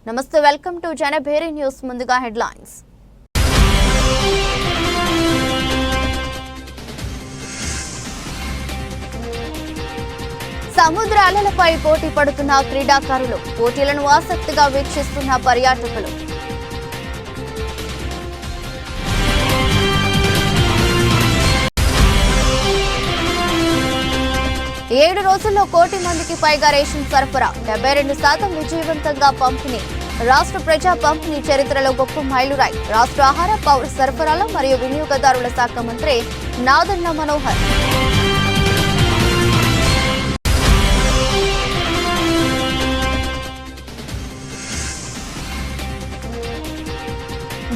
నమస్తే, welcome to Janabheri news. ముందుగా headlines. సముద్ర అలలపై పోటీ పడుతున్న క్రీడాకారులు, పోటీలను ఆసక్తిగా వీక్షిస్తున్న పర్యాటకులు. ఏడు రోజుల్లో 1 కోటి మందికి పైగా రేషన్ సరఫరా, 72% విజయవంతంగా పంపిణీ. రాష్ట్ర ప్రజా పంపిణీ చరిత్రలో గొప్ప మైలురాయి. రాష్ట్ర ఆహార, పౌర సరఫరాల మరియు వినియోగదారుల శాఖ మంత్రి నాదెండ్ల మనోహర్.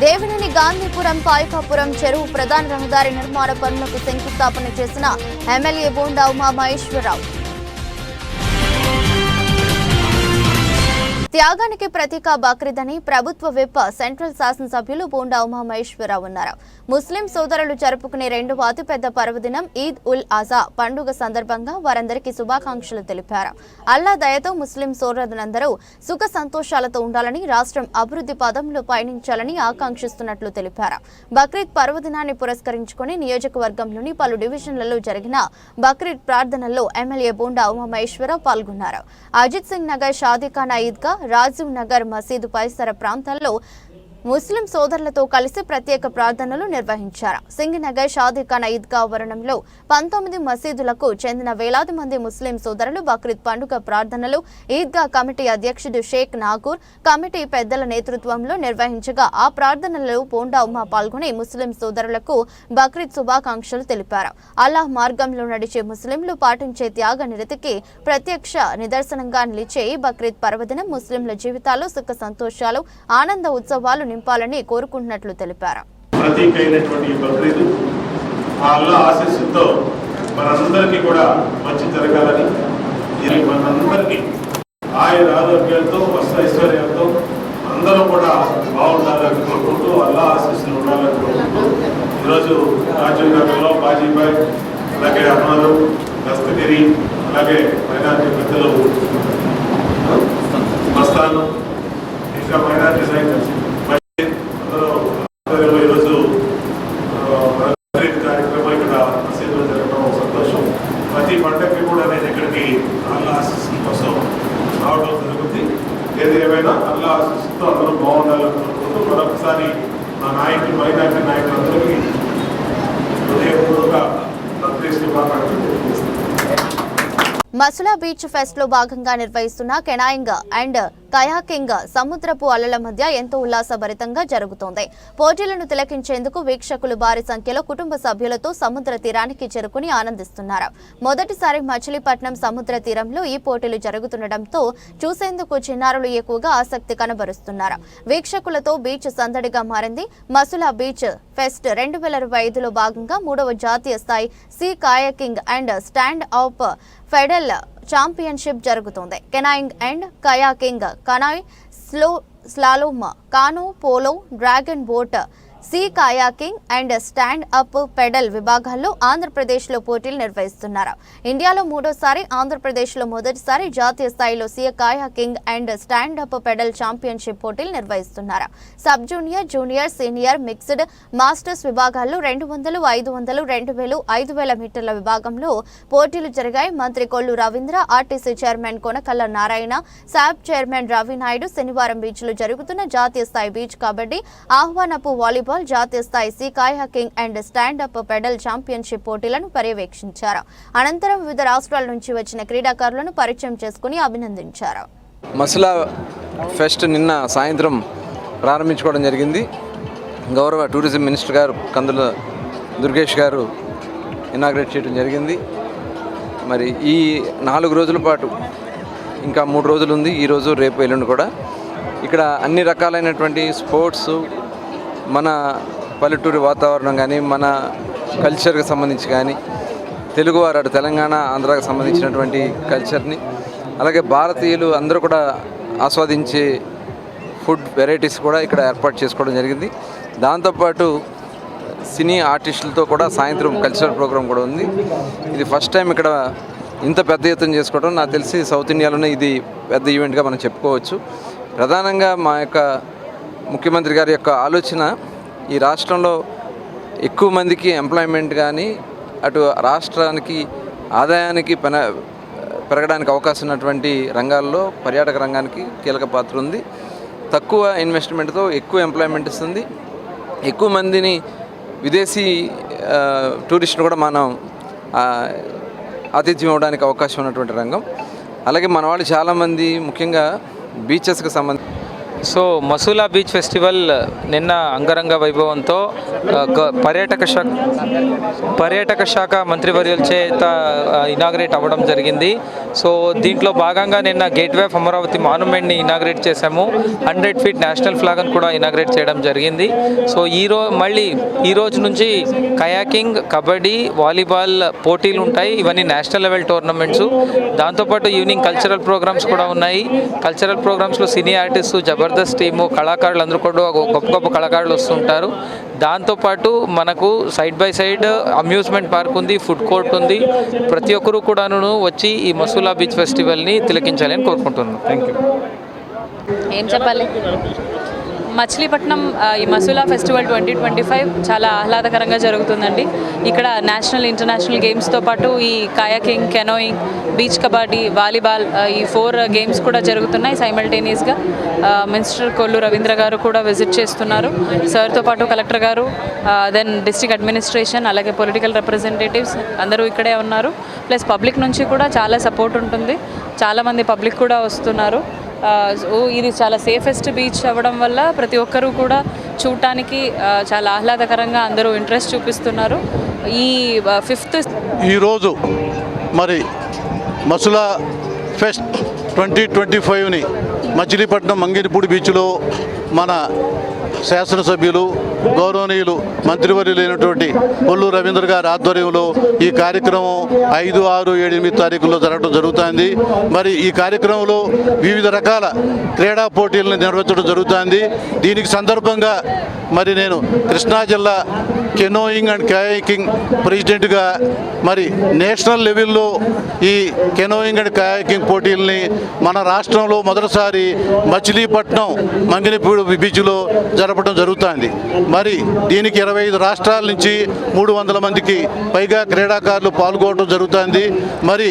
దేవినేని గాంధీపురం పాయకాపురం చెరువు ప్రధాన రహదారి నిర్మాణ పనులకు శంకుస్థాపన చేసిన ఎమ్మెల్యే బోండా ఉమామహేశ్వరరావు. త్యాగానికి ప్రతీక బక్రీద్ అని ప్రభుత్వ విప్ సెంట్రల్ శాసనసభ్యులు బోండా ఉమామహేశ్వరరావు అన్నారు. ముస్లిం సోదరులు జరుపుకునే రెండవ అతిపెద్ద పర్వదినం ఈద్ ఉల్ అజా పండుగ సందర్భంగా వారందరికీ శుభాకాంక్షలు తెలిపారు. అల్లా దయతో ముస్లిం సోదరులందరూ సుఖ సంతోషాలతో ఉండాలని, రాష్ట్రం అభివృద్ధి పదంలో పయనించాలని ఆకాంక్షిస్తున్నట్లు తెలిపారు. బక్రీద్ పర్వదినాన్ని పురస్కరించుకుని నియోజకవర్గంలోని పలు డివిజన్లలో జరిగిన బక్రీద్ ప్రార్థనల్లో ఎమ్మెల్యే బోండా ఉమామహేశ్వరరావు పాల్గొన్నారు. అజిత్ సింగ్ నగర్, షాదీఖానా ఈద్గా, రాజీవ్ నగర్ మసీదు పరిసర ప్రాంతాల్లో ముస్లిం సోదరులతో కలిసి ప్రత్యేక ప్రార్థనలు నిర్వహించారు. సింగనగర్ షాదీఖానా ఈద్గా ఆవరణంలో 19 మసీదులకు చెందిన వేలాది మంది ముస్లిం సోదరులు బక్రీద్ పండుగ ప్రార్థనలు ఈద్గా కమిటీ అధ్యక్షుడు షేక్ నాగూర్, కమిటీ పెద్దల నేతృత్వంలో నిర్వహించగా ఆ ప్రార్థనలలో బోండా ఉమా పాల్గొని ముస్లిం సోదరులకు బక్రీద్ శుభాకాంక్షలు తెలిపారు. అల్లాహ్ మార్గంలో నడిచే ముస్లింలు పాటించే త్యాగ నిరతికి ప్రత్యక్ష నిదర్శనంగా నిలిచే ఈ బక్రీద్ పర్వదినం ముస్లింల జీవితాల్లో సుఖ సంతోషాలు, ఆనంద ఉత్సవాలు నింపాలని కోరుకుంటున్నట్లు తెలిపారు. ప్రతీకైనటువంటి బక్రీద్ అల్లాహ్ ఆశీస్సుతో మనందరికీ కూడా మంచి జరగాలని, మనందరికీ ఆయుర ఆరోగ్యాలతో, వస్త్ర ఐశ్వర్యాలతో అందరూ కూడా బాగుండాలని కోరుకుంటూ, అల్లాహ్ ఆశీస్సులు ఉండాలని కోరుకుంటూ ఈరోజు రాజీవ్ నగర్లో బాజీబాయ్, అలాగే అమరు, దస్తగిరి, అలాగే మైనార్టీ పెద్దలు మస్తాను, ఇంకా మైనార్టీ సైన్స్ ఈరోజు కార్యక్రమం ఇక్కడ మసీదులో జరగడం సంతోషం. ప్రతి పండగకి కూడా నేను ఇక్కడికి అల్లాహ్ ఆశీస్సుల కోసం రావడం జరుగుతుంది. ఏది ఏమైనా అల్లాహ్ ఆశీస్సుతో అందరూ బాగుండాలని కోరుకుంటూ మరొకసారి మా మైనార్టీ నాయకులందరికీ హృదయపూర్వక బక్రీద్ శుభాకాంక్షలు తెలియజేస్తున్నాను. మసులా బీచ్ ఫెస్ట్ లో భాగంగా నిర్వహిస్తున్న కెనాయింగ్ అండ్ కయాకింగ్ సముద్రపు అలల మధ్య ఎంతో ఉల్లాసభరితంగా జరుగుతోంది. పోటీలను తిలకించేందుకు వీక్షకులు భారీ సంఖ్యలో కుటుంబ సభ్యులతో సముద్ర తీరానికి చేరుకుని ఆనందిస్తున్నారు. మొదటిసారి మచిలీపట్నం సముద్ర తీరంలో ఈ పోటీలు జరుగుతుండటంతో చూసేందుకు చిన్నారులు ఎక్కువగా ఆసక్తి కనబరుస్తున్నారు. వీక్షకులతో బీచ్ సందడిగా మారింది. మసులా బీచ్ ఫెస్ట్ 2025లో భాగంగా 3వ జాతీయ స్థాయి sea kayaking and stand up paddle championship జరుగుతోంది. Canoeing and kayaking, canoe, slalom, canoe, polo, dragon boat, sea kayaking and stand up paddle విభాగాల్లో ఆంధ్రప్రదేశ్లో పోటీలు నిర్వహిస్తున్నారు. ఇండియాలో 3వసారి, ఆంధ్రప్రదేశ్లో మొదటిసారి జాతీయ స్థాయిలో sea kayaking and stand up paddle championship పోటీలు నిర్వహిస్తున్నారు. Sub junior, junior, senior, mixed, masters విభాగాల్లో 200, 500, 2000, 5000 మీటర్ల విభాగంలో పోటీలు జరిగాయి. మంత్రి Kollu Ravindra, RTC chairman Konakalla Narayana, శాబ్ chairman Ravi Naidu శనివారం బీచ్లో జరుగుతున్న జాతీయ స్థాయి బీచ్ కబడ్డీ, ఆహ్వానపు వాలీబాల్, జాతీయ స్థాయి sea kayaking and stand up paddle championship పోటీలను పర్యవేక్షించారు. అనంతరం వివిధ రాష్ట్రాల నుంచి వచ్చిన క్రీడాకారులను పరిచయం చేసుకుని అభినందించారు. మసులా ఫెస్ట్ నిన్న సాయంత్రం ప్రారంభించుకోవడం జరిగింది. గౌరవ టూరిజం మినిస్టర్ గారు కందుల దుర్గేష్ గారు ఇనాగ్రేట్ చేయడం జరిగింది. మరి ఈ 4 రోజుల పాటు ఇంకా 3 రోజులు ఉంది. ఈరోజు, రేపు, ఎల్లుండి కూడా ఇక్కడ అన్ని రకాలైనటువంటి స్పోర్ట్స్, మన పల్లెటూరి వాతావరణం కానీ, మన కల్చర్కి సంబంధించి కానీ, తెలుగువారు అటు తెలంగాణ, ఆంధ్రాకి సంబంధించినటువంటి కల్చర్ని, అలాగే భారతీయులు అందరూ కూడా ఆస్వాదించే ఫుడ్ వెరైటీస్ కూడా ఇక్కడ ఏర్పాటు చేసుకోవడం జరిగింది. దాంతోపాటు సినీ ఆర్టిస్టులతో కూడా సాయంత్రం కల్చరల్ ప్రోగ్రాం కూడా ఉంది. ఇది ఫస్ట్ టైం ఇక్కడ ఇంత పెద్ద ఎత్తున చేసుకోవడం నాకు తెలిసి సౌత్ ఇండియాలోనే ఇది పెద్ద ఈవెంట్గా మనం చెప్పుకోవచ్చు. ప్రధానంగా మా యొక్క ముఖ్యమంత్రి గారి యొక్క ఆలోచన ఈ రాష్ట్రంలో ఎక్కువ మందికి ఎంప్లాయ్మెంట్ కానీ అటు రాష్ట్రానికి ఆదాయానికి పెరగడానికి అవకాశం ఉన్నటువంటి రంగాల్లో పర్యాటక రంగానికి కీలక పాత్ర ఉంది. తక్కువ ఇన్వెస్ట్మెంట్తో ఎక్కువ ఎంప్లాయ్మెంట్ ఇస్తుంది. ఎక్కువ మందిని విదేశీ టూరిస్టులు కూడా మనం ఆతిథ్యం ఇవ్వడానికి అవకాశం ఉన్నటువంటి రంగం. అలాగే మన వాళ్ళు చాలామంది ముఖ్యంగా బీచెస్కి సంబంధించి మసూలా బీచ్ ఫెస్టివల్ నిన్న అంగరంగ వైభవంతో పర్యాటక శాఖ మంత్రివర్యుల చేత ఇనాగ్రేట్ అవ్వడం జరిగింది. దీంట్లో భాగంగా నిన్న గేట్వే ఆఫ్ అమరావతి మాన్యుమెంట్ని ఇనాగ్రేట్ చేశాము. 100 ఫీట్ నేషనల్ ఫ్లాగ్ని కూడా ఇనాగ్రేట్ చేయడం జరిగింది. ఈ రోజు నుంచి కయాకింగ్, కబడ్డీ, వాలీబాల్ పోటీలు ఉంటాయి. ఇవన్నీ నేషనల్ లెవెల్ టోర్నమెంట్స్. దాంతోపాటు ఈవినింగ్ కల్చరల్ ప్రోగ్రామ్స్ కూడా ఉన్నాయి. కల్చరల్ ప్రోగ్రామ్స్లో సినీ ఆర్టిస్టు, జబర్దస్త్ టీము, కళాకారులు అందరూ కూడా గొప్ప గొప్ప కళాకారులు వస్తుంటారు. దాంతోపాటు మనకు side by side amusement park ఉంది, ఫుడ్ కోర్ట్ ఉంది. ప్రతి ఒక్కరూ కూడాను వచ్చి ఈ మసూలా బీచ్ ఫెస్టివల్ని తిలకించాలని కోరుకుంటున్నాను. Thank you. ఏం చెప్పాలి? మచిలీపట్నం ఈ మసూలా ఫెస్టివల్ 2025 చాలా ఆహ్లాదకరంగా జరుగుతుందండి. ఇక్కడ నేషనల్, ఇంటర్నేషనల్ గేమ్స్తో పాటు ఈ kayaking, canoeing, beach kabaddi, volleyball ఈ 4 గేమ్స్ కూడా జరుగుతున్నాయి సైమల్టేనియస్గా. మినిస్టర్ కొల్లు రవీంద్ర గారు కూడా విజిట్ చేస్తున్నారు. సార్తో పాటు కలెక్టర్ గారు, దెన్ డిస్ట్రిక్ట్ అడ్మినిస్ట్రేషన్, అలాగే పొలిటికల్ రిప్రజెంటేటివ్స్ అందరూ ఇక్కడే ఉన్నారు. ప్లస్ పబ్లిక్ నుంచి కూడా చాలా సపోర్ట్ ఉంటుంది. చాలామంది పబ్లిక్ కూడా వస్తున్నారు. ఇది చాలా సేఫెస్ట్ బీచ్ అవ్వడం వల్ల ప్రతి ఒక్కరూ కూడా చూడటానికి చాలా ఆహ్లాదకరంగా అందరూ ఇంట్రెస్ట్ చూపిస్తున్నారు. ఈ 5th ఈరోజు మరి మసూలా ఫెస్ట్ 2025ని మచిలీపట్నం మంగినపూడి బీచ్లో మన శాసనసభ్యులు, గౌరవనీయులు, మంత్రివర్యులైనటువంటి కొల్లు రవీంద్ర గారి ఆధ్వర్యంలో ఈ కార్యక్రమం 5, 6, 7, 8 తారీఖుల్లో జరగడం జరుగుతుంది. మరి ఈ కార్యక్రమంలో వివిధ రకాల క్రీడా పోటీలను నిర్వహించడం జరుగుతుంది. దీనికి సందర్భంగా మరి నేను కృష్ణా జిల్లా కెనోయింగ్ అండ్ కయాకింగ్ ప్రెసిడెంట్గా మరి నేషనల్ లెవెల్లో ఈ కెనోయింగ్ అండ్ కయాకింగ్ పోటీలని మన రాష్ట్రంలో మొదటిసారి మచిలీపట్నం మంగినపూడి బీచ్లో జరపడం జరుగుతుంది. మరి దీనికి 25 రాష్ట్రాల నుంచి 300 మందికి పైగా క్రీడాకారులు పాల్గొనడం జరుగుతుంది. మరి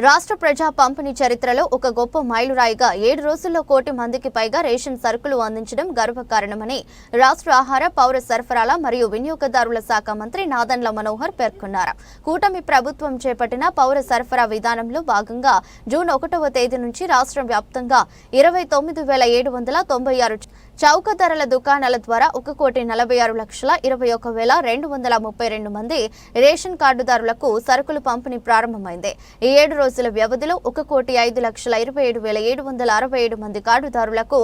రాష్ట్ర ప్రజా పంపిణీ చరిత్రలో ఒక గొప్ప మైలురాయిగా 7 రోజుల్లో 1 కోటి మందికి పైగా రేషన్ సరుకులు అందించడం గర్వకారణమని రాష్ట్ర ఆహార, పౌర సరఫరాల మరియు వినియోగదారుల శాఖ మంత్రి నాదెండ్ల మనోహర్ పేర్కొన్నారు. కూటమి ప్రభుత్వం చేపట్టిన పౌర సరఫరా విధానంలో భాగంగా జూన్ 1వ తేదీ నుంచి రాష్ట్ర వ్యాప్తంగా 29,796 చౌక ధరల దుకాణాల ద్వారా 1,46,21,232 మంది రేషన్ కార్డుదారులకు సరుకులు పంపిణీ ప్రారంభమైంది. ఈ 7 రోజుల వ్యవధిలో 1,05,27,767 మంది కార్డుదారులకు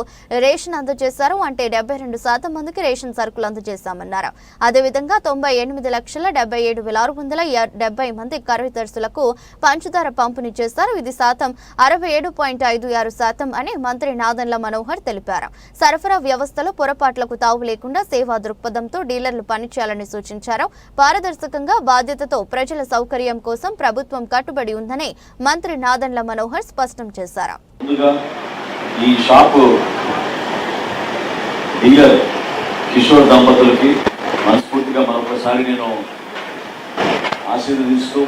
రేషన్ అందజేశారు. అంటే 72% మందికి రేషన్ సరుకులు అందజేశామన్నారు. అదేవిధంగా 98,77,670 మంది కార్యదర్శులకు పంచదార పంపిణీ చేశారు. ఇది శాతం 67.56% అని మంత్రి నాదెండ్ల మనోహర్ తెలిపారు. సరఫరా వ్యవస్థలో పొరపాట్లకు తావు లేకుండా సేవా దృక్పథంతో డీలర్లు పనిచేయాలని సూచించారు. పారదర్శకంగా, బాధ్యతతో ప్రజల సౌకర్యం కోసం ప్రభుత్వం కట్టుబడి ఉందని మంత్రి నాదెండ్ల మనోహర్ స్పష్టం చేశారు. ఈ షాపు డీలర్ కిషోర్ దంపతులకి మనస్ఫూర్తిగా మరొకసారి నేను ఆశీర్వదిస్తూ,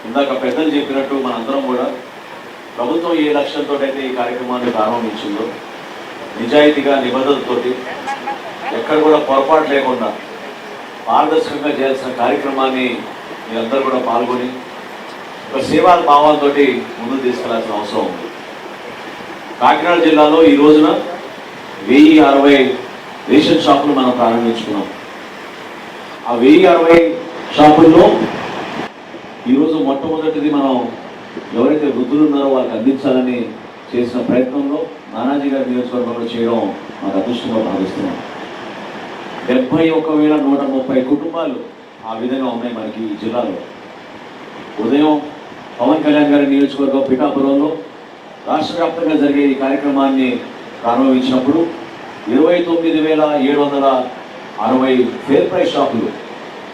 ఇందాక పెద్దలు చెప్పినట్టు మనందరం కూడా ప్రభుత్వం ఏ లక్ష్యంతో అయితే ఈ కార్యక్రమాన్ని ప్రారంభించిందో నిజాయితీగా, నిబద్ధతతోటి, ఎక్కడ కూడా పొరపాటు లేకుండా పారదర్శకంగా చేయాల్సిన కార్యక్రమాన్ని మీరందరూ కూడా పాల్గొని ఒక సేవా భావాలతో ముందుకు తీసుకెళ్లాల్సిన అవసరం ఉంది. కాకినాడ జిల్లాలో ఈ రోజున 1060 రేషన్ షాపులు మనం ప్రారంభించుకున్నాం. ఆ 1060 షాపుల్లో ఈరోజు మొట్టమొదటిది మనం ఎవరైతే వృద్ధులు ఉన్నారో వాళ్ళకి అందించాలని చేసిన ప్రయత్నంలో నానాజీ గారి నియోజకవర్గంలో చేయడం మాకు అదృష్టంగా భావిస్తున్నాం. 71,130 కుటుంబాలు ఆ విధంగా ఉన్నాయి మనకి ఈ జిల్లాలో. ఉదయం పవన్ కళ్యాణ్ గారి నియోజకవర్గం పిఠాపురంలో రాష్ట్ర వ్యాప్తంగా జరిగే ఈ కార్యక్రమాన్ని ప్రారంభించినప్పుడు 29,760 ఫేర్ ప్రైస్ షాపులు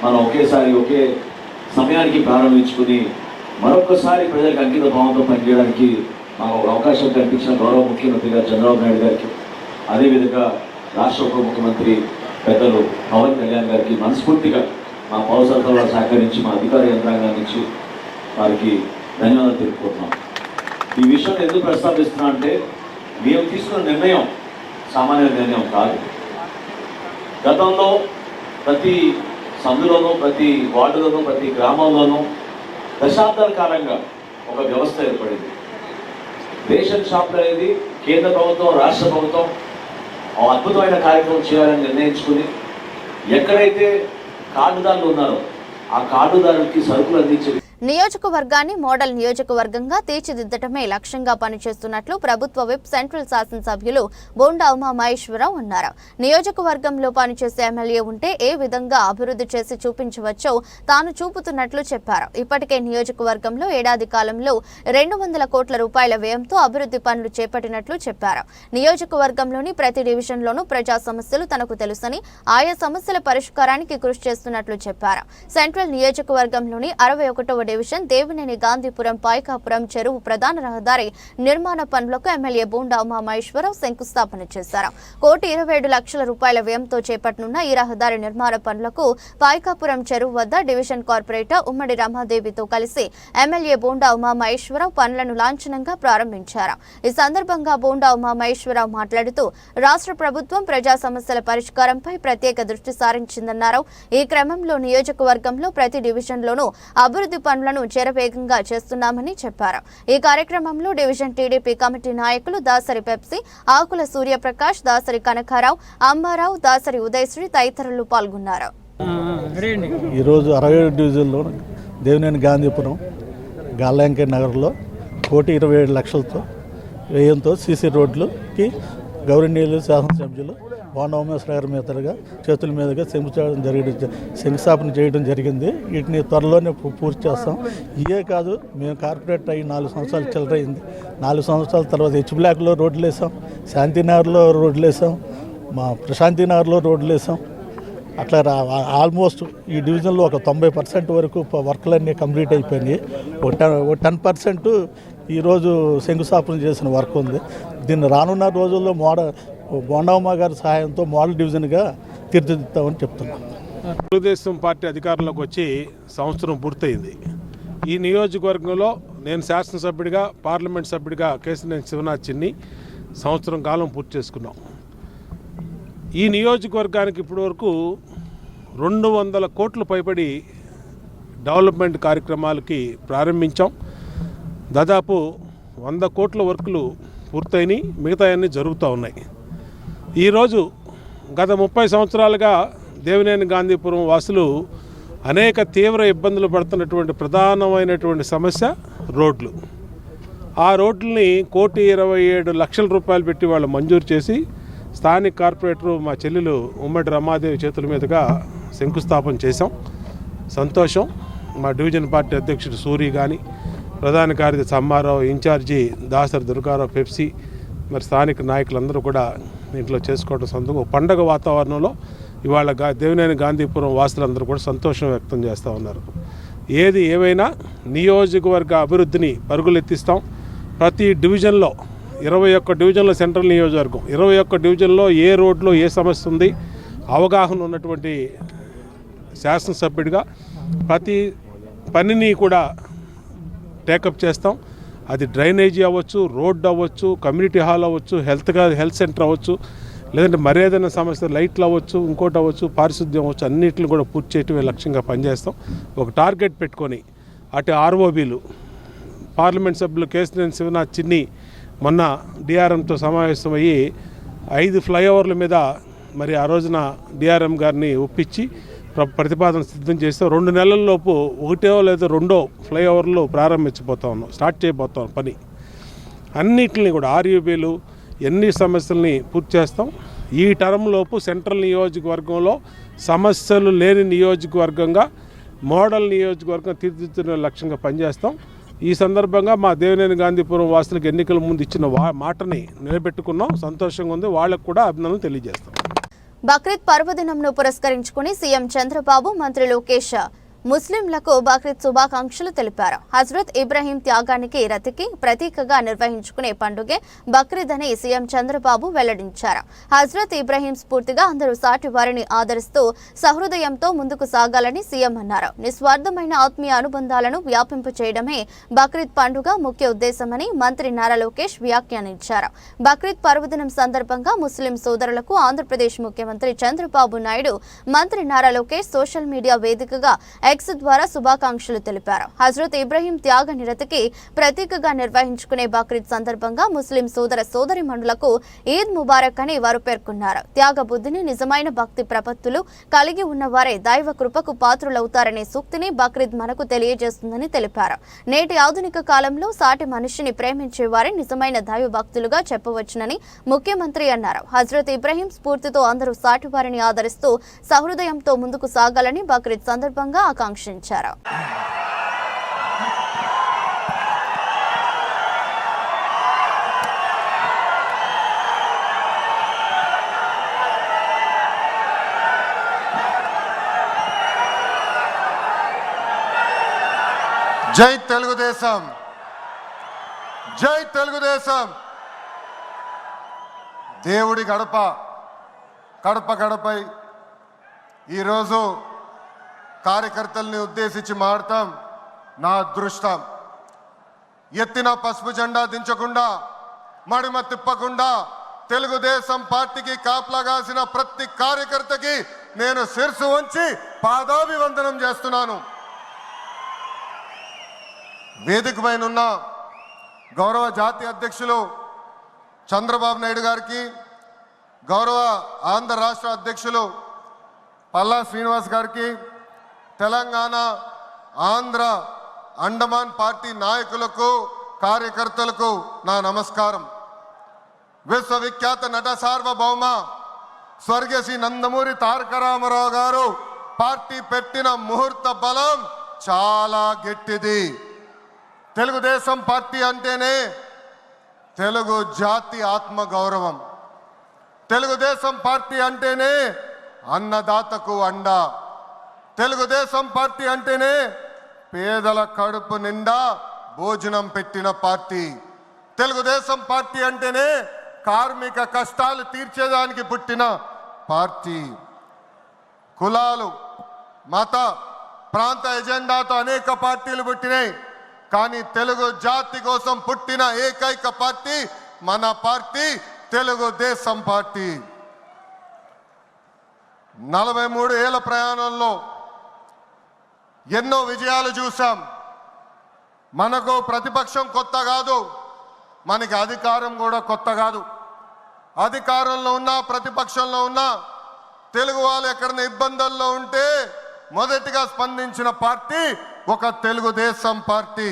మనం ఒకేసారి ఒకే సమయానికి ప్రారంభించుకుని మరొకసారి ప్రజలకు అంకిత భావంతో పనిచేయడానికి మాకు ఒక అవకాశం కల్పించిన గౌరవ ముఖ్యమంత్రి గారు చంద్రబాబు నాయుడు గారికి, అదేవిధంగా రాష్ట్ర ఉప ముఖ్యమంత్రి పెద్దలు పవన్ కళ్యాణ్ గారికి మనస్ఫూర్తిగా మా పౌర సరఫరా సహకరించి మా అధికార యంత్రాంగాన్ని ఇచ్చి వారికి ధన్యవాదాలు తెలుపుకుంటున్నాం. ఈ విషయాన్ని ఎందుకు ప్రస్తావిస్తున్నా అంటే మేము తీసుకున్న నిర్ణయం సామాన్య నిర్ణయం కాదు. గతంలో ప్రతి సందులోనూ, ప్రతి వార్డులోనూ, ప్రతి గ్రామంలోనూ దశాబ్దాల కాలంగా ఒక వ్యవస్థ ఏర్పడింది. రేషన్ షాపులు అనేది కేంద్ర ప్రభుత్వం, రాష్ట్ర ప్రభుత్వం అద్భుతమైన కార్యక్రమం చేయాలని నిర్ణయించుకుని ఎక్కడైతే కార్డుదారులు ఉన్నారో ఆ కార్డుదారులకి సరుకులు అందించే నియోజకవర్గాన్ని మోడల్ నియోజకవర్గంగా తీర్చిదిద్దటమే లక్ష్యంగా పనిచేస్తున్నట్లు ప్రభుత్వ విప్ సెంట్రల్ శాసనసభ్యులు బోండా ఉమా మహేశ్వరరావు అన్నారు. నియోజకవర్గంలో పనిచేసే ఎమ్మెల్యే ఉంటే ఏ విధంగా అభివృద్ధి చేసి చూపించవచ్చో తాను చూపుతున్నట్లు చెప్పారు. ఇప్పటికే నియోజకవర్గంలో ఏడాది కాలంలో 200 కోట్ల రూపాయల వ్యయంతో అభివృద్ధి పనులు చేపట్టినట్లు చెప్పారు. నియోజకవర్గంలోని ప్రతి డివిజన్లోనూ ప్రజా సమస్యలు తనకు తెలుసని, ఆయా సమస్యల పరిష్కారానికి కృషి చేస్తున్నట్లు చెప్పారు. సెంట్రల్ నియోజకవర్గంలోని 61వ డివిజన్ దేవినేని గాంధీపురం పాయకాపురం చెరువు ప్రధాన రహదారి నిర్మాణ పనులకు ఎమ్మెల్యే బోండా ఉమా మహేశ్వరరావు శంకుస్థాపన చేశారు. 1,27,00,000 రూపాయల వ్యయంతో చేపట్టనున్న ఈ రహదారి నిర్మాణ పనులకు పాయకాపురం చెరువు వద్ద డివిజన్ కార్పొరేటర్ ఉమ్మడి రమాదేవితో కలిసి ఎమ్మెల్యే బోండా ఉమా మహేశ్వరరావు పనులను లాంఛనంగా ప్రారంభించారు. ఈ సందర్భంగా బోండా ఉమా మహేశ్వరరావు మాట్లాడుతూ రాష్ట్ర ప్రభుత్వం ప్రజా సమస్యల పరిష్కారంపై ప్రత్యేక దృష్టి సారించిందన్నారు. ఈ క్రమంలో నియోజకవర్గంలో ప్రతి డివిజన్లోనూ అభివృద్ధి పనులను శరవేగంగా చేస్తున్నామని చెప్పారు. ఈ కార్యక్రమంలో డివిజన్ టీడీపీ కమిటీ నాయకులు దాసరి పెప్సీ, ఆకుల సూర్యప్రకాష్, దాసరి కనకారావు, అమ్మారావు, దాసరి ఉదయశ్రీ తదితరులు పాల్గొన్నారు. ఈరోజు 67 డివిజన్లో దేవినేని గాంధీపురం గాల్యాంకే నగర్లో 1,27,00,000తో వ్యయంతో సీసీ రోడ్లుకి గౌరవనీయులు శాసనసభ్యులు బోండా ఉమేశ్వర గారి మీదుగా చేతుల మీదుగా శంకుస్థాపన చేయడం జరిగింది. వీటిని త్వరలోనే పూర్తి చేస్తాం. ఇవే కాదు, మేము కార్పొరేట్ అయ్యి 4 సంవత్సరాలు చిల్లరైంది. 4 సంవత్సరాల తర్వాత హెచ్ బ్లాక్లో రోడ్లు వేసాం, శాంతినగర్లో రోడ్లు వేసాం, మా ప్రశాంతి నగర్లో రోడ్లు వేసాం. అట్లా ఆల్మోస్ట్ ఈ డివిజన్లో ఒక 90% వరకు వర్క్లన్నీ కంప్లీట్ అయిపోయినాయి. ఒక 10% ఈరోజు శంకుస్థాపన చేసిన వర్క్ ఉంది. దీన్ని రానున్న రోజుల్లో బోండా ఉమా గారి సహాయంతో మోడల్ డివిజన్గా తీర్చిదిద్దామని చెప్తున్నాం. తెలుగుదేశం పార్టీ అధికారంలోకి వచ్చి సంవత్సరం పూర్తయింది. ఈ నియోజకవర్గంలో నేను శాసనసభ్యుడిగా, పార్లమెంట్ సభ్యుడిగా కేశినేని శివనాథ్ చిన్ని సంవత్సరం కాలం పూర్తి చేసుకున్నాం. ఈ నియోజకవర్గానికి ఇప్పటి వరకు 200 కోట్లు పైబడి డెవలప్మెంట్ కార్యక్రమాలకి ప్రారంభించాం. దాదాపు 100 కోట్ల వర్కులు పూర్తయినాయి, మిగతా అన్నీ జరుగుతూ ఉన్నాయి. ఈరోజు గత 30 సంవత్సరాలుగా దేవినేని గాంధీపురం వాసులు అనేక తీవ్ర ఇబ్బందులు పడుతున్నటువంటి ప్రధానమైనటువంటి సమస్య రోడ్లు. ఆ రోడ్లని 1,27,00,000 రూపాయలు పెట్టి వాళ్ళు మంజూరు చేసి స్థానిక కార్పొరేటరు మా చెల్లెలు ఉమ్మడి రమాదేవి చేతుల మీదుగా శంకుస్థాపన చేశాం. సంతోషం. మా డివిజన్ పార్టీ అధ్యక్షుడు సూరి కానీ, ప్రధాన కార్యదర్శి అమ్మారావు, ఇన్ఛార్జి దాసరి దుర్గారావు పెప్సీ, మరి స్థానిక నాయకులందరూ కూడా ఇంట్లో చేసుకోవడం సందర్భంగా పండగ వాతావరణంలో ఇవాళ దేవినేని గాంధీపురం వాసులందరూ కూడా సంతోషం వ్యక్తం చేస్తూ ఉన్నారు. ఏది ఏమైనా నియోజకవర్గ అభివృద్ధిని పరుగులెత్తిస్తాం. ప్రతి డివిజన్లో 21 డివిజన్లో సెంట్రల్ నియోజకవర్గం 21 డివిజన్లో ఏ రోడ్లో ఏ సమస్య ఉంది అవగాహన ఉన్నటువంటి శాసనసభ్యుడిగా ప్రతి పనిని కూడా టేకప్ చేస్తాం. అది డ్రైనేజీ అవ్వచ్చు, రోడ్డు అవ్వచ్చు, కమ్యూనిటీ హాల్ అవ్వచ్చు, హెల్త్ సెంటర్ అవ్వచ్చు, లేదంటే మర్యాదైన సమస్య లైట్లు అవ్వచ్చు, ఇంకోటి అవ్వచ్చు, పారిశుద్ధ్యం అవ్వచ్చు, అన్నింటిని కూడా పూర్తి చేయటమే లక్ష్యంగా పనిచేస్తాం. ఒక టార్గెట్ పెట్టుకొని అటు ఆర్ఓబీలు, పార్లమెంట్ సభ్యులు కేశినేని శివనాథ్ చిన్ని మొన్న డిఆర్ఎంతో సమావేశమయ్యి 5 ఫ్లైఓవర్ల మీద మరి ఆ రోజున డిఆర్ఎం గారిని ఒప్పించి ప్రతిపాదన సిద్ధం చేస్తే 2 నెలల్లోపు 1 లేదా 2 ఫ్లైఓవర్లు ప్రారంభించబోతా ఉన్నాం, స్టార్ట్ చేయబోతాం పని. అన్నిటిని కూడా ఆర్యూబీలు ఎన్ని సమస్యల్ని పూర్తి చేస్తాం. ఈ టర్మ్లోపు సెంట్రల్ నియోజకవర్గంలో సమస్యలు లేని నియోజకవర్గంగా మోడల్ నియోజకవర్గం తీర్చిదిద్దుతున్న లక్ష్యంగా పనిచేస్తాం. ఈ సందర్భంగా మా దేవినేని గాంధీపురం వాసులకు ఎన్నికల ముందు ఇచ్చిన మాటని నిలబెట్టుకున్నాం. సంతోషంగా ఉంది. వాళ్ళకు కూడా అభినందనలు తెలియజేస్తాం. బక్రీద్ పర్వదినంను పురస్కరించుకుని సీఎం చంద్రబాబు, మంత్రి లోకేష్ ముస్లింలకు బక్రీద్ శుభాకాంక్షలు తెలిపారు. హజ్రత్ ఇబ్రహీం త్యాగానికి రతికి ప్రతీకగా నిర్వహించుకునే పండుగే బక్రీద్ అని సీఎం చంద్రబాబు వెల్లడించారు. హజ్రత్ ఇబ్రహీం స్ఫూర్తిగా అందరూ సాటి వారిని ఆదరిస్తూ సహృదయంతో ముందుకు సాగాలని సీఎం అన్నారు. నిస్వార్థమైన ఆత్మీయ అనుబంధాలను వ్యాపింపు చేయడమే బక్రీద్ పండుగ ముఖ్య ఉద్దేశమని మంత్రి నారా లోకేష్ వ్యాఖ్యానించారు. బక్రీద్ పర్వదినం సందర్భంగా ముస్లిం సోదరులకు ఆంధ్రప్రదేశ్ ముఖ్యమంత్రి చంద్రబాబు నాయుడు మంత్రి నారా లోకేష్ సోషల్ మీడియా వేదికగా ఎక్స్ ద్వారా శుభాకాంక్షలు తెలిపారు. హజ్రత్ ఇబ్రహీం త్యాగ నిరతికి ప్రతీకగా నిర్వహించుకునే బక్రీద్ సందర్భంగా ముస్లిం సోదర సోదరిమణులకు ఈద్ ముబారక్ అని వారు పేర్కొన్నారు. త్యాగ బుద్ధిని నిజమైన భక్తి ప్రపత్తులు కలిగి ఉన్నవారే దైవ కృపకు పాత్రులవుతారనే సూక్తిని బక్రీద్ మనకు తెలియజేస్తుందని తెలిపారు. నేటి ఆధునిక కాలంలో సాటి మనిషిని ప్రేమించే వారే నిజమైన దైవ భక్తులుగా చెప్పవచ్చునని ముఖ్యమంత్రి అన్నారు. హజ్రత్ ఇబ్రహీం స్ఫూర్తితో అందరూ సాటి వారిని ఆదరిస్తూ సహృదయంతో ముందుకు సాగాలని బక్రీద్ సందర్భంగా ఆకాంక్షించారు. జై తెలుగుదేశం, జై తెలుగుదేశం. దేవుడి గడప గడపై ఈరోజు కార్యకర్తల్ని ఉద్దేశించి మాడతాం నా అదృష్టం. ఎత్తిన పసుపు జెండా దించకుండా మడిమ తిప్పకుండా తెలుగుదేశం పార్టీకి కాపలాగాసిన ప్రతి కార్యకర్తకి నేను శిరసు వంచి పాదాభివందనం చేస్తున్నాను. వేదిక పైన ఉన్న గౌరవ జాతీయ అధ్యక్షులు చంద్రబాబు నాయుడు గారికి, గౌరవ ఆంధ్ర రాష్ట్ర అధ్యక్షులు పల్లా శ్రీనివాస్ గారికి, తెలంగాణ ఆంధ్ర అండమాన్ పార్టీ నాయకులకు కార్యకర్తలకు నా నమస్కారం. విశ్వవిఖ్యాత నట సార్వభౌమ స్వర్గీయ శ్రీ నందమూరి తారక రామారావు గారు పార్టీ పెట్టిన ముహూర్త బలం చాలా గట్టిది. తెలుగుదేశం పార్టీ అంటేనే తెలుగు జాతి ఆత్మ గౌరవం. తెలుగుదేశం పార్టీ అంటేనే అన్నదాతకు అండ. తెలుగుదేశం పార్టీ అంటేనే పేదల కడుపు నిండా భోజనం పెట్టిన పార్టీ. తెలుగుదేశం పార్టీ అంటేనే కార్మిక కష్టాలు తీర్చేదానికి పుట్టిన పార్టీ. కులాలు, మత, ప్రాంత ఎజెండాతో అనేక పార్టీలు పుట్టినాయి. కానీ తెలుగు జాతి కోసం పుట్టిన ఏకైక పార్టీ మన పార్టీ తెలుగుదేశం పార్టీ. 43 ఏళ్ల ప్రయాణంలో ఎన్నో విజయాలు చూసాం. మనకు ప్రతిపక్షం కొత్త కాదు, మనకి అధికారం కూడా కొత్త కాదు. అధికారంలో ఉన్నా ప్రతిపక్షంలో ఉన్నా తెలుగు వాళ్ళు ఎక్కడైనా ఇబ్బందుల్లో ఉంటే మొదటిగా స్పందించిన పార్టీ ఒక తెలుగుదేశం పార్టీ.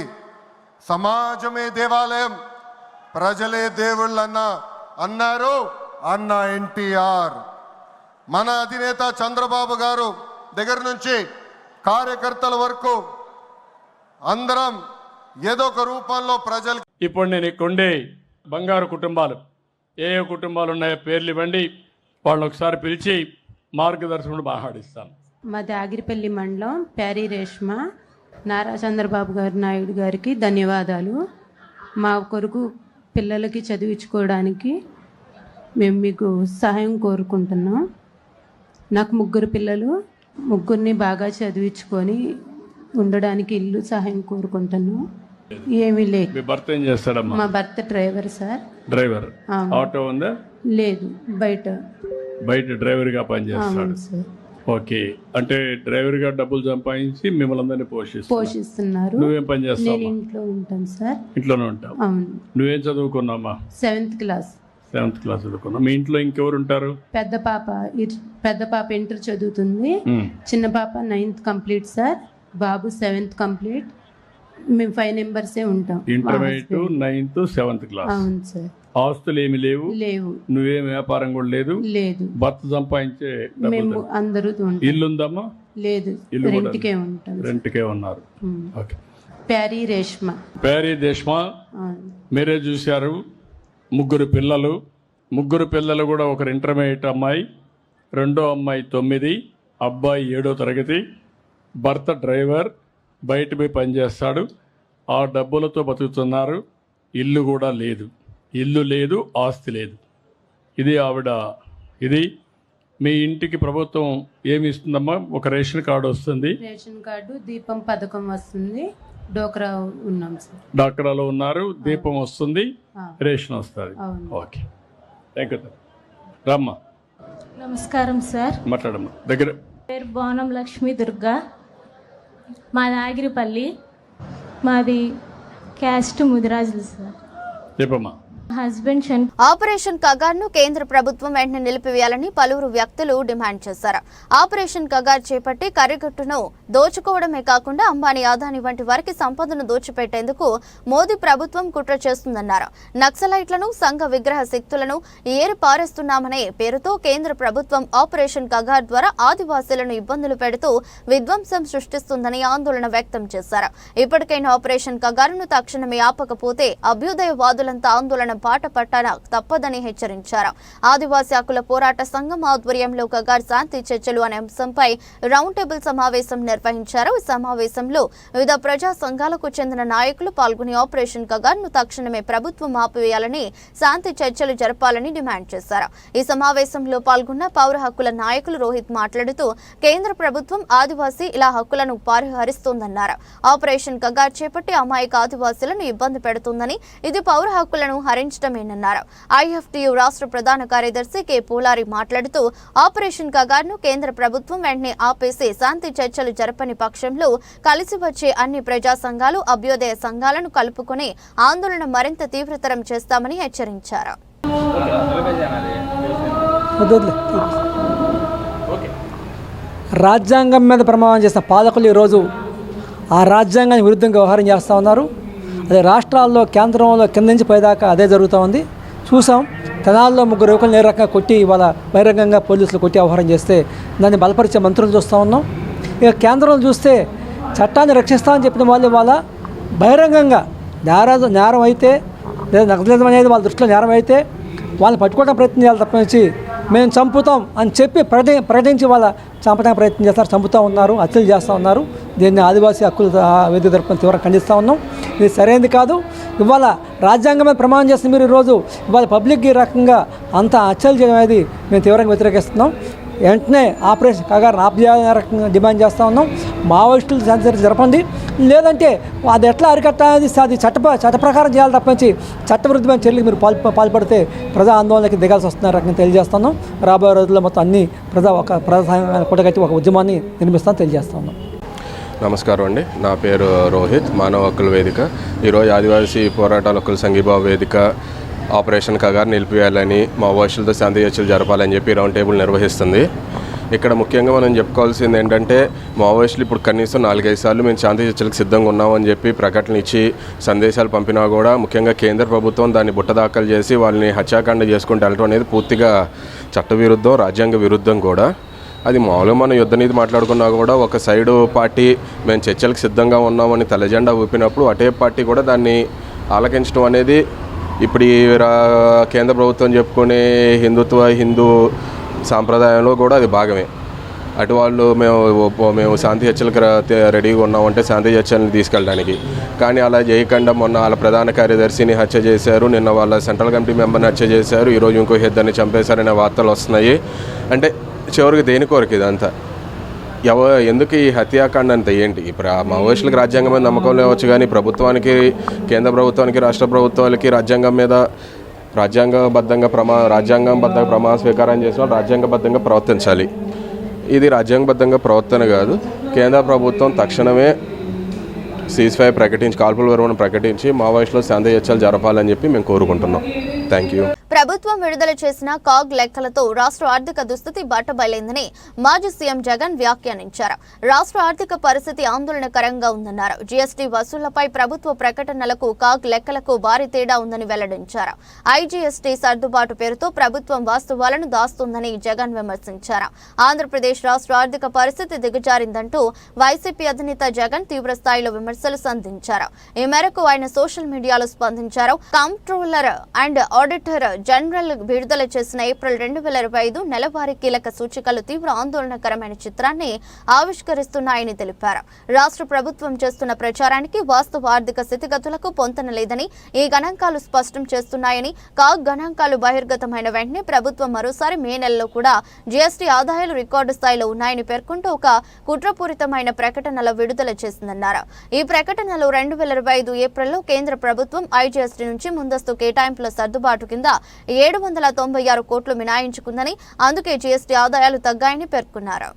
సమాజమే దేవాలయం, ప్రజలే దేవుళ్ళన్న అన్నారు అన్న ఎన్టీఆర్. మన అధినేత చంద్రబాబు గారు దగ్గర నుంచి కార్యకర్తల వరకు అందరం ఏదో ఒక రూపంలో ప్రజలు. ఇప్పుడు నేను ఇక్కడుండే బంగారు కుటుంబాలు ఏ కుటుంబాలు ఉన్నాయో పేర్లు ఇవ్వండి, వాళ్ళని ఒకసారి పిలిచి మార్గదర్శకుడు మాట్లాడిస్తాను. మాది ఆగిరిపల్లి మండలం ప్యారీ రేష్మ. నారా చంద్రబాబు గారు నాయుడు గారికి ధన్యవాదాలు. మా కొరకు పిల్లలకి చదివించుకోవడానికి మేము మీకు సహాయం కోరుకుంటున్నాం. నాకు 3 పిల్లలు, 3 బాగా చదివించుకొని ఉండడానికి ఇల్లు సహాయం కోరుకుంటున్నాం. ఏమీ లేదు. మీ భర్త ఏం చేస్తాడమ్మా? మా భర్త డ్రైవర్ సార్. డ్రైవర్? ఆటో ఉందా? లేదు, బయట డ్రైవర్గా పనిచేస్తాడు. అవును సార్. ఓకే, అంటే డ్రైవర్గా డబ్బులు సంపాదించి మిమ్మల్ని అందరినీ పోషిస్తున్నారు. నువ్వేం పని చేస్తావు? నేను ఇంట్లో ఉంటాను సార్. ఇంట్లోనే ఉంటావు? అవును. నువ్వేం చదువుకున్నావా? 7th class. 7th క్లాస్ చదువుకున్నావు. మీ ఇంట్లో ఇంకెవరు ఉంటారు? పెద్ద పాప ఇంటర్ చదువుతుంది. చిన్న పాప 9th కంప్లీట్ సార్. బాబు 7th కంప్లీట్. మేము 5 మెంబర్సే ఉంటాం. Intermediate, 9th, 7th class. అవును సార్. ఆస్తులు ఏమి లేవు? లేవు. నువ్వేం వ్యాపారం కూడా లేదు? లేదు. భర్త సంపాదించే మేము అందరూ ఇల్లు ఉందమ్మా? లేదు, రెంట్కే ఉంటాం. రెంట్కే ఉన్నారు. ఓకే. ప్యారీ రేష్మ. ప్యారీ దేశ్మా, మీరే చూశారు. 3 పిల్లలు. 3 పిల్లలు కూడా ఒకరు ఇంటర్మీడియట్ అమ్మాయి, రెండో అమ్మాయి 9, అబ్బాయి 7వ తరగతి. భర్త డ్రైవర్, బయట పోయి పనిచేస్తాడు, ఆ డబ్బులతో బతుకుతున్నారు. ఇల్లు కూడా లేదు, ఇల్లు లేదు, ఆస్తి లేదు. ఇది ఆవిడ. ఇది మీ ఇంటికి ప్రభుత్వం ఏమి ఇస్తుందమ్మా? ఒక రేషన్ కార్డు వస్తుంది, రేషన్ కార్డు, దీపం పథకం వస్తుంది, డోక్రా ఉన్నాం సార్. డాక్రాలో ఉన్నారు, దీపం వస్తుంది, రేషన్ వస్తుంది. అవును. Okay, thank you. రమ్మా, నమస్కారం సార్. మాట్లాడమ్మా. దగ్గర పేరు బోనం లక్ష్మీ దుర్గా, మాది ఆగిరిపల్లి, మాది క్యాస్ట్ ముదిరాజులు సార్. చెప్పమ్మా. హస్బెండ్ ఆపరేషన్ కగార్ను కేంద్ర ప్రభుత్వం వెంటనే నిలిపివేయాలని పలువురు వ్యక్తులు డిమాండ్ చేశారు. ఆపరేషన్ కగార్ చేపట్టి కరిగట్టును దోచుకోవడమే కాకుండా అంబానీ, అదానీ వంటి వారికి సంపదను దోచిపెట్టేందుకు మోదీ ప్రభుత్వం కుట్ర చేస్తుందన్నారు. నక్సలైట్లను, సంఘ విగ్రహ శక్తులను ఏరి పారేస్తున్నామనే పేరుతో కేంద్ర ప్రభుత్వం ఆపరేషన్ కగార్ ద్వారా ఆదివాసీలను ఇబ్బందులు పెడుతూ విధ్వంసం సృష్టిస్తుందని ఆందోళన వ్యక్తం చేశారు. ఇప్పటికైనా ఆపరేషన్ కగార్ను తక్షణమే ఆపకపోతే అభ్యుదయవాదులంతా ఆందోళన బాట పట్టాన తప్పదని హెచ్చరించారు. ఆదివాసీ హక్కుల పోరాట సంఘం ఆధ్వర్యంలో కగార్ శాంతి చర్చలు అనే అంశంపై రౌండ్ టేబుల్ సమావేశం నిర్వహించారు. ఈ సమావేశంలో వివిధ ప్రజా సంఘాలకు చెందిన నాయకులు పాల్గొని ఆపరేషన్ కగార్ను తక్షణమే ప్రభుత్వం ఆపివేయాలని, శాంతి చర్చలు జరపాలని డిమాండ్ చేశారు. ఈ సమావేశంలో పాల్గొన్న పౌర హక్కుల నాయకులు రోహిత్ మాట్లాడుతూ కేంద్ర ప్రభుత్వం ఆదివాసీ ఇలా హక్కులను పరిహరిస్తోందన్నారు. ఆపరేషన్ కగార్ చేపట్టి అమాయక ఆదివాసీలను ఇబ్బంది పెడుతుందని, ఇది పౌర హక్కులను హరించడమేనన్నారు. ఐఎఫ్టియు రాష్ట్ర ప్రధాన కార్యదర్శి కె పోలారి మాట్లాడుతూ ఆపరేషన్ కగార్ను కేంద్ర ప్రభుత్వం వెంటనే ఆపేసి శాంతి చర్చలు జరపని పక్షంలో కలిసి వచ్చే అన్ని ప్రజా సంఘాలు, అభ్యుదయ సంఘాలను కలుపుకొని ఆందోళన మరింత తీవ్రతరం చేస్తామని హెచ్చరించారు. రాజ్యాంగం మీద ప్రమాణం చేసిన పాలకులు ఈరోజు ఆ రాజ్యాంగానికి విరుద్ధంగా వ్యవహారం చేస్తూ ఉన్నారు. అదే రాష్ట్రాల్లో, కేంద్రంలో కింద నుంచి పైదాకా అదే జరుగుతూ ఉంది. చూసాం, తెనాల్లో 3 యువకులు ఏ రకంగా కొట్టి ఇవాళ బహిరంగంగా పోలీసులు కొట్టి వ్యవహారం చేస్తే దాన్ని బలపరిచే మంత్రులు చూస్తూ ఉన్నాం. ఇక కేంద్రంలో చూస్తే చట్టాన్ని రక్షిస్తామని చెప్పిన వాళ్ళు ఇవాళ బహిరంగంగా నేరం అయితే, లేదా నక్సలిజం అనేది వాళ్ళ దృష్టిలో నేరం అయితే వాళ్ళని పట్టుకోవడానికి ప్రయత్నం చేయాలి తప్పించి మేము చంపుతాం అని చెప్పి ప్రకటించి వాళ్ళ చంపడానికి ప్రయత్నం చేస్తారు, చంపుతూ ఉన్నారు, హత్యలు చేస్తూ ఉన్నారు. దీన్ని ఆదివాసీ హక్కుల వేదిక తరపున తీవ్రంగా ఖండిస్తూ ఉన్నాం. ఇది సరైనది కాదు. ఇవాళ రాజ్యాంగం మీద ప్రమాణం చేస్తే మీరు ఈరోజు ఇవాళ పబ్లిక్ ఈ రకంగా అంత హత్యలు చేయడం అనేది మేము తీవ్రంగా వ్యతిరేకిస్తున్నాం. వెంటనే ఆపరేషన్ కగార్ ఆపేయాలని రకంగా డిమాండ్ చేస్తూ ఉన్నాం. మావోయిస్టులు శాంతి జరపండి, లేదంటే అది ఎట్లా అరికట్టాలి, అది చట్ట ప్రకారం చేయాలి తప్పించి చట్టవిరుద్ధమైన చర్యలకు మీరు పాల్పడితే ప్రజా ఆందోళనకి దిగాల్సి వస్తున్న రకంగా తెలియజేస్తున్నాం. రాబోయే రోజుల్లో మొత్తం అన్ని ప్రజా కూటగట్టి ఒక ఉద్యమాన్ని నిర్మిస్తామని తెలియజేస్తా ఉన్నాం. నమస్కారం అండి, నా పేరు రోహిత్, మానవ హక్కుల వేదిక. ఈరోజు ఆదివాసీ పోరాటాల హక్కుల సంఘీభావ వేదిక ఆపరేషన్ కగార్ నిలిపివేయాలని, మావోయిస్టులతో శాంతి చర్చలు జరపాలని చెప్పి రౌండ్ టేబుల్ నిర్వహిస్తుంది. ఇక్కడ ముఖ్యంగా మనం చెప్పుకోవాల్సింది ఏంటంటే, మావోయిస్టులు ఇప్పుడు కనీసం 4-5 సార్లు మేము శాంతి చర్చలకు సిద్ధంగా ఉన్నామని చెప్పి ప్రకటనలు ఇచ్చి సందేశాలు పంపినా కూడా ముఖ్యంగా కేంద్ర ప్రభుత్వం దాన్ని బుట్టదాఖలు చేసి వాళ్ళని హత్యాకాండ చేసుకుంటూ వెళ్ళడం అనేది పూర్తిగా చట్టవిరుద్ధం, రాజ్యాంగ విరుద్ధం కూడా. అది మామూలుగా మనం యుద్ధ నీతి మాట్లాడుకున్నా కూడా ఒక సైడు పార్టీ మేము చర్చలకు సిద్ధంగా ఉన్నామని తెల్లజెండా ఊపినప్పుడు అటే పార్టీ కూడా దాన్ని ఆలకించడం అనేది ఇప్పుడు ఈ కేంద్ర ప్రభుత్వం చెప్పుకునే హిందూ సాంప్రదాయంలో కూడా అది భాగమే. అటు వాళ్ళు మేము శాంతి చర్చలకు రెడీగా ఉన్నామంటే శాంతి చర్చలను తీసుకెళ్ళడానికి, కానీ అలా చేయకుండా మొన్న వాళ్ళ ప్రధాన కార్యదర్శిని హత్య చేశారు, నిన్న వాళ్ళ సెంట్రల్ కమిటీ మెంబర్ని హత్య చేశారు, ఈరోజు ఇంకో ఇద్దరిని చంపేశారనే వార్తలు వస్తున్నాయి. అంటే చివరికి దేని కొరకు ఇదంతా? ఎందుకు ఈ హత్యాకాండ అంతా ఏంటి? ఇప్పుడు మావోయిస్టులకు రాజ్యాంగం మీద నమ్మకం లేవచ్చు, కానీ ప్రభుత్వానికి, కేంద్ర ప్రభుత్వానికి, రాష్ట్ర ప్రభుత్వాలకి రాజ్యాంగం మీద రాజ్యాంగబద్ధంగా ప్రమాణ స్వీకారం చేసిన వాళ్ళు రాజ్యాంగబద్ధంగా ప్రవర్తించాలి. ఇది రాజ్యాంగబద్ధంగా ప్రవర్తన కాదు. కేంద్ర ప్రభుత్వం తక్షణమే సీజ్ఫైర్ ప్రకటించి, కాల్పుల విరమణ ప్రకటించి మావోయిస్టులు శాంతి చర్చలు జరపాలని చెప్పి మేము కోరుకుంటున్నాం. Thank you. ప్రభుత్వం విడుదల చేసిన కాగ్ లెక్కలతో రాష్ట్ర ఆర్థిక దుస్థితి బట్టబయలైందని మాజీ సీఎం జగన్ వ్యాఖ్యానించారు. రాష్ట్ర ఆర్థిక పరిస్థితి ఆందోళనకరంగా ఉందన్నారు. జీఎస్టీ వసూళ్లపై ప్రభుత్వ ప్రకటనలకు కాగ్ లెక్కలకు భారీ తేడా ఉందని వెల్లడించారు. ఐజీఎస్టీ సర్దుబాటు పేరుతో ప్రభుత్వం వాస్తవాలను దాస్తుందని జగన్ విమర్శించారు. ఆంధ్రప్రదేశ్ రాష్ట్ర ఆర్థిక పరిస్థితి దిగజారిందంటూ వైసీపీ అధినేత జగన్ తీవ్ర స్థాయిలో విమర్శలు సంధించారు. ఈ మేరకు ఆయన సోషల్ మీడియాలో స్పందించారు. కంప్ట్రోలర్ అండ్ ఆడిటర్ జనరల్ విడుదల చేసిన ఏప్రిల్ 2025 నెలవారీ కీలక సూచికలు తీవ్ర ఆందోళనకరమైన చిత్రాన్ని ఆవిష్కరిస్తున్నాయని తెలిపారు. రాష్ట్ర ప్రభుత్వం చేస్తున్న ప్రచారానికి వాస్తవ ఆర్థిక స్థితిగతులకు పొంతన లేదని ఈ గణాంకాలు స్పష్టం చేస్తున్నాయని, గణాంకాలు బహిర్గతమైన వెంటనే ప్రభుత్వం మరోసారి మే నెలలో కూడా జీఎస్టీ ఆదాయాలు రికార్డు స్థాయిలో ఉన్నాయని పేర్కొంటూ ఒక కుట్రపూరితమైన ప్రకటనలో విడుదల చేసిందన్నారు. ఈ ప్రకటనలో 2025 ఏప్రిల్లో కేంద్ర ప్రభుత్వం ఐజీఎస్టీ నుంచి ముందస్తు కేటాయింపుల సర్దుబాటు కింద 796 కోట్లు మినాయించుకుందని, అందుకే జీఎస్టీ ఆదాయాలు తగ్గాయని పేర్కొన్నారు.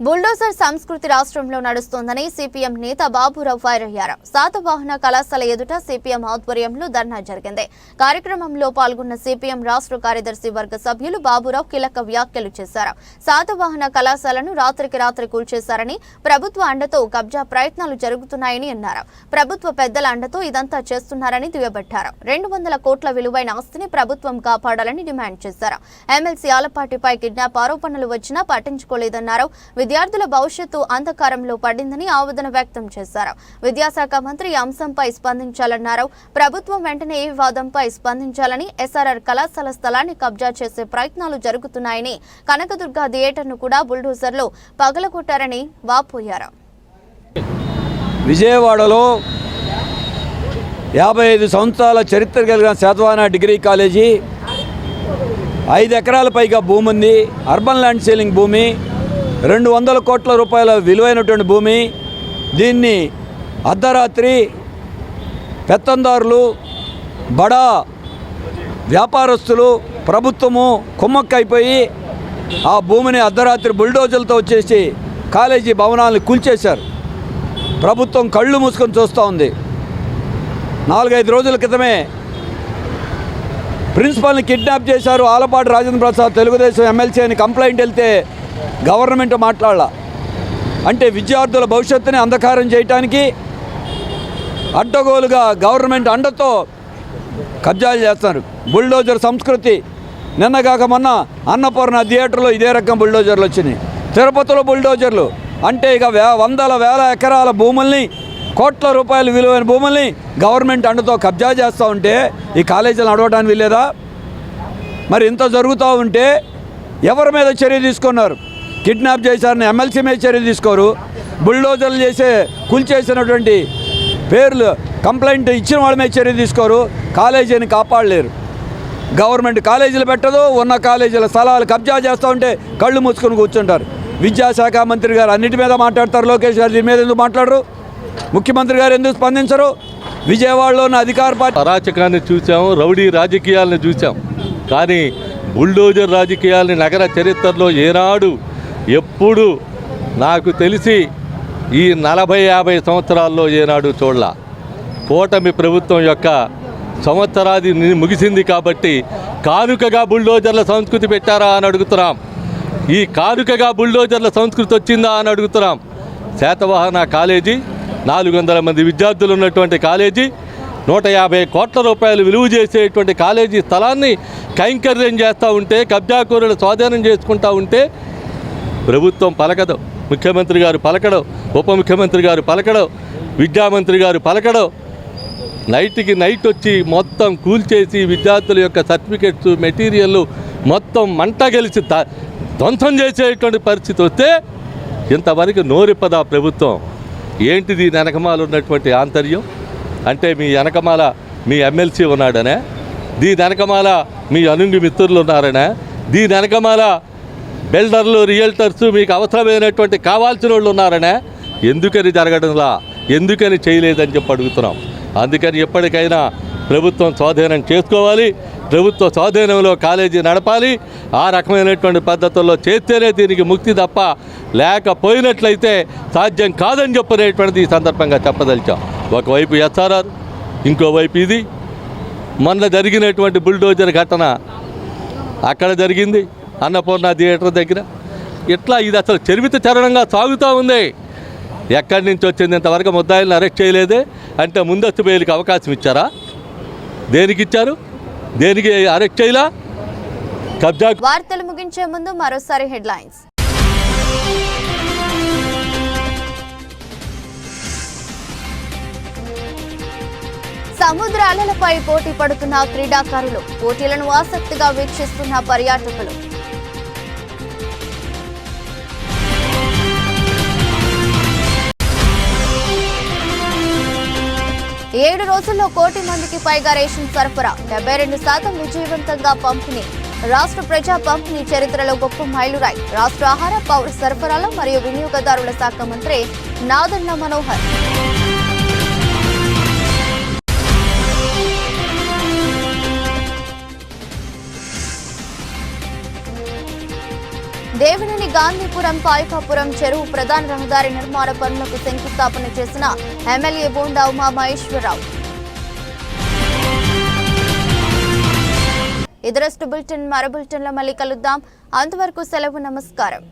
బుల్డోజర్ సంస్కృతి రాష్ట్రంలో నడుస్తోందని సిపిఎం నేత బాబురావు ఫైర్ అయ్యారు. శాతవాహన కళాశాల ఎదుట సిపిఎం ఆధ్వర్యంలో ధర్నా జరిగింది. కార్యక్రమంలో పాల్గొన్న సిపిఎం రాష్ట్ర కార్యదర్శి వర్గ సభ్యులు బాబురావు కీలక వ్యాఖ్యలు చేశారు. శాతవాహన కళాశాలను రాత్రికి రాత్రి కూల్చేశారని, ప్రభుత్వ అండతో కబ్జా ప్రయత్నాలు జరుగుతున్నాయని అన్నారు. ప్రభుత్వ పెద్దల అండతో ఇదంతా చేస్తున్నారని దుయ్యబట్టారు. 200 కోట్ల విలువైన ఆస్తిని ప్రభుత్వం కాపాడాలని డిమాండ్ చేశారు. ఎమ్మెల్సీ ఆలపాటిపై కిడ్నాప్ ఆరోపణలు వచ్చినా పట్టించుకోలేదన్నారు. విద్యార్థుల భవిష్యత్తు అంధకారంలో పడిందని ఆవేదన వ్యక్తం చేశారు. విద్యాశాఖ మంత్రి ఈ అంశంపై స్పందించాలన్నారు. ప్రభుత్వం వెంటనే ఈ వివాదంపై స్పందించాలని, ఎస్ఆర్ఆర్ కళాశాల స్థలాన్ని కబ్జా చేసే ప్రయత్నాలు జరుగుతున్నాయని, కనకదుర్గ థియేటర్ను కూడా బుల్డోజర్లో పగలగొట్టారని వాపోయారు. విజయవాడలో 55 సంవత్సరాల చరిత్ర కలిగిన శాతవాహన డిగ్రీ కాలేజీ 5 ఎకరాల పైగా భూమి ఉంది. అర్బన్ ల్యాండ్ సీలింగ్ భూమి, 200 కోట్ల రూపాయల విలువైనటువంటి భూమి. దీన్ని అర్ధరాత్రి పెత్తందారులు, బడా వ్యాపారస్తులు, ప్రభుత్వము కుమ్మక్కైపోయి ఆ భూమిని అర్ధరాత్రి బుల్డోజర్లతో వచ్చేసి కాలేజీ భవనాలను కూల్చేశారు. ప్రభుత్వం కళ్ళు మూసుకొని చూస్తూ ఉంది. 4-5 రోజుల క్రితమే ప్రిన్సిపల్ని కిడ్నాప్ చేశారు. ఆలపాటి రాజేంద్ర ప్రసాద్ తెలుగుదేశం ఎమ్మెల్సీ అని కంప్లైంట్ వెళ్తే గవర్నమెంట్ మాట్లాడాల. అంటే విద్యార్థుల భవిష్యత్తుని అంధకారం చేయటానికి అడ్డగోలుగా గవర్నమెంట్ అండతో కబ్జాలు చేస్తారు. బుల్డోజర్ సంస్కృతి. నిన్నగాక మొన్న అన్నపూర్ణ థియేటర్లో ఇదే రకం బుల్డోజర్లు వచ్చినాయి. తిరుపతిలో బుల్డోజర్లు. అంటే ఇక వేల ఎకరాల భూముల్ని, కోట్ల రూపాయల విలువైన భూముల్ని గవర్నమెంట్ అండతో కబ్జా చేస్తూ ఉంటే ఈ కాలేజీలు నడవడానికి వీల్లేదా? మరి ఇంత జరుగుతూ ఉంటే ఎవరి మీద చర్య తీసుకున్నారు? కిడ్నాప్ చేశారని ఎమ్మెల్సీ మీద చర్య తీసుకోరు. బుల్డోజర్లు కూల్చేసినటువంటి పేర్లు కంప్లైంట్ ఇచ్చిన వాళ్ళ మీద చర్య తీసుకోరు. కాలేజీని కాపాడలేరు. గవర్నమెంట్ కాలేజీలు పెట్టదు. ఉన్న కాలేజీల స్థలాలు కబ్జా చేస్తూ ఉంటే కళ్ళు మూసుకొని కూర్చుంటారు. విద్యాశాఖ మంత్రి గారు అన్నిటి మీద మాట్లాడతారు. లోకేష్ గారు దీని మీద ఎందుకు మాట్లాడరు? ముఖ్యమంత్రి గారు ఎందుకు స్పందించరు? విజయవాడలోని అధికార పార్టీ అరాచకాన్ని చూసాం, రౌడీ రాజకీయాలను చూసాం. కానీ బుల్డోజర్ రాజకీయాలని నగర చరిత్రలో ఏనాడు ఎప్పుడు నాకు తెలిసి ఈ 40-50 సంవత్సరాల్లో ఏనాడు చూడలా. కూటమి ప్రభుత్వం యొక్క సంవత్సరాది ముగిసింది కాబట్టి కానుకగా బుల్డోజర్ల సంస్కృతి పెట్టారా అని అడుగుతున్నాం. ఈ కానుకగా బుల్డోజర్ల సంస్కృతి వచ్చిందా అని అడుగుతున్నాం. శాతవాహన కాలేజీ, 400 మంది విద్యార్థులు ఉన్నటువంటి కాలేజీ, 150 కోట్ల రూపాయలు విలువ చేసేటువంటి కాలేజీ స్థలాన్ని కైంకర్యం చేస్తూ ఉంటే, కబ్జాకూరులు స్వాధీనం చేసుకుంటూ ఉంటే ప్రభుత్వం పలకదు, ముఖ్యమంత్రి గారు పలకడం, ఉప ముఖ్యమంత్రి గారు పలకడం, విద్యామంత్రి గారు పలకడం. నైట్కి నైట్ వచ్చి మొత్తం కూల్చేసి విద్యార్థుల యొక్క సర్టిఫికెట్స్, మెటీరియల్ మొత్తం మంట గెలిచి ధ్వంసం చేసేటువంటి పరిస్థితి వస్తే ఇంతవరకు నోరిప్పదా ప్రభుత్వం? ఏంటిది వెనకమాల ఉన్నటువంటి ఆంతర్యం? అంటే మీ వెనకమాల మీ ఎమ్మెల్సీ ఉన్నాడనే, దీని వెనకమాల మీ అనుంగి మిత్రులు ఉన్నారనే, దీని వెనకమాల బిల్డర్లు, రియల్టర్స్, మీకు అవసరమైనటువంటి కావాల్సిన వాళ్ళు ఉన్నారనే. ఎందుకని జరగడంలా, ఎందుకని చేయలేదని చెప్పి అడుగుతున్నాం. అందుకని ఎప్పటికైనా ప్రభుత్వం స్వాధీనం చేసుకోవాలి. ప్రభుత్వ స్వాధీనంలో కాలేజీ నడపాలి. ఆ రకమైనటువంటి పద్ధతుల్లో చేస్తేనే దీనికి ముక్తి తప్ప లేకపోయినట్లయితే సాధ్యం కాదని చెప్పనేటువంటిది ఈ సందర్భంగా చెప్పదలిచాం. ఒకవైపు ఎస్ఆర్ఆర్, ఇంకోవైపు ఇది. మొన్న జరిగినటువంటి బుల్డోజర్ ఘటన అక్కడ జరిగింది, అన్నపూర్ణ థియేటర్ దగ్గర. ఇట్లా ఇది అసలు చరివిత చరణంగా సాగుతూ ఉంది. ఎక్కడి నుంచి వచ్చింది? ఇంతవరకు ముద్దాయిలను అరెస్ట్ చేయలేదే. అంటే ముందస్తు బెయిల్కి అవకాశం ఇచ్చారా? దేనికి ఇచ్చారు? దేనికి అరెస్ట్ చేయలా? కబ్జా. వార్తలు ముగించే ముందు మరోసారి హెడ్లైన్స్. సముద్ర అలలపై పోటీ పడుతున్న క్రీడాకారులు, పోటీలను ఆసక్తిగా వీక్షిస్తున్న పర్యాటకులు. ఏడు రోజుల్లో 1 కోటి మందికి పైగా రేషన్ సరఫరా, 72% విజయవంతంగా పంపిణీ. రాష్ట్ర ప్రజా పంపిణీ చరిత్రలో గొప్ప మైలురాయి. రాష్ట్ర ఆహార, పౌర సరఫరాల మరియు వినియోగదారుల శాఖ మంత్రి నాదెండ్ల మనోహర్. దేవినేని గాంధీపురం పాయకాపురం చెరువు ప్రధాన రహదారి నిర్మాణ పనులకు శంకుస్థాపన చేసిన ఎమ్మెల్యే బోండా ఉమామహేశ్వరరావు. ఇదరస్ట్ బులెటిన్, మరో బులెటిన్లో మళ్ళీ కలుద్దాం. అంతవరకు సెలవు, నమస్కారం.